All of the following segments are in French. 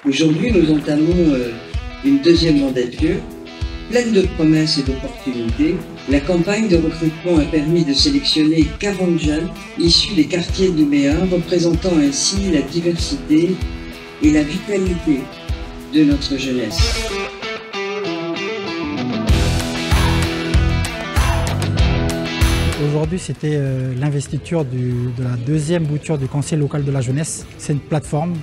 Aujourd'hui, nous entamons une deuxième mandature, pleine de promesses et d'opportunités. La campagne de recrutement a permis de sélectionner 40 jeunes issus des quartiers de Nouméa, représentant ainsi la diversité et la vitalité de notre jeunesse. Aujourd'hui, c'était l'investiture de la deuxième bouture du Conseil local de la jeunesse. C'est une plateforme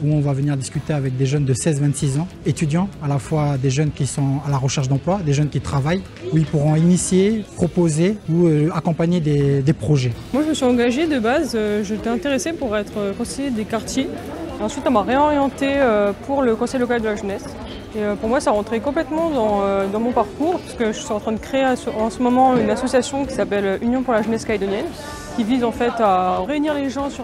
où on va venir discuter avec des jeunes de 16-26 ans, étudiants, à la fois des jeunes qui sont à la recherche d'emploi, des jeunes qui travaillent, où ils pourront initier, proposer ou accompagner des projets. Moi, je me suis engagée de base, j'étais intéressée pour être conseiller des quartiers. Ensuite, on m'a réorientée pour le Conseil local de la jeunesse. Et pour moi, ça rentrait complètement dans mon parcours, parce que je suis en train de créer en ce moment une association qui s'appelle Union pour la jeunesse calédonienne, qui vise en fait à réunir les gens sur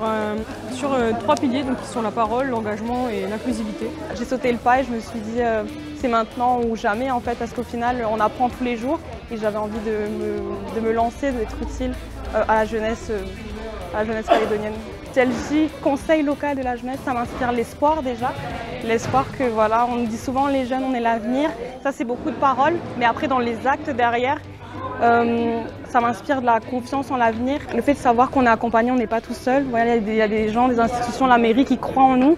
3 piliers, donc qui sont la parole, l'engagement et l'inclusivité. J'ai sauté le pas et je me suis dit c'est maintenant ou jamais en fait, parce qu'au final on apprend tous les jours et j'avais envie de me lancer, d'être utile à la jeunesse calédonienne. CLJ, Conseil local de la jeunesse, ça m'inspire l'espoir déjà. L'espoir que voilà, on dit souvent les jeunes, on est l'avenir. Ça c'est beaucoup de paroles, mais après dans les actes derrière, ça m'inspire de la confiance en l'avenir. Le fait de savoir qu'on est accompagné, on n'est pas tout seul. Voilà, il y a des gens, des institutions, la mairie qui croient en nous.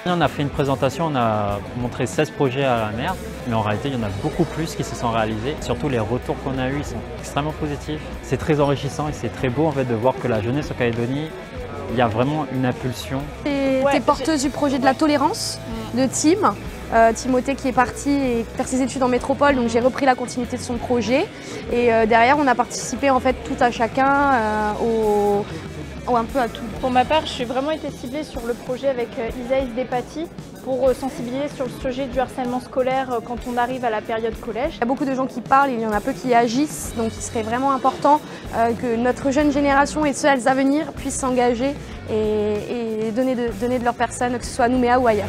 On a fait une présentation, on a montré 16 projets à la maire, mais en réalité il y en a beaucoup plus qui se sont réalisés. Surtout les retours qu'on a eus, ils sont extrêmement positifs. C'est très enrichissant et c'est très beau en fait de voir que la jeunesse en Calédonie, il y a vraiment une impulsion. T'es porteuse du projet de la tolérance de Tim. Timothée qui est parti et faire ses études en métropole, donc j'ai repris la continuité de son projet. Et derrière on a participé en fait tout à chacun un peu à tout. Pour ma part, j'ai vraiment été ciblée sur le projet avec Isaïs Despati pour sensibiliser sur le sujet du harcèlement scolaire quand on arrive à la période collège. Il y a beaucoup de gens qui parlent, il y en a peu qui agissent, donc il serait vraiment important que notre jeune génération et celles à venir puissent s'engager et donner de leur personne, que ce soit à Nouméa ou ailleurs.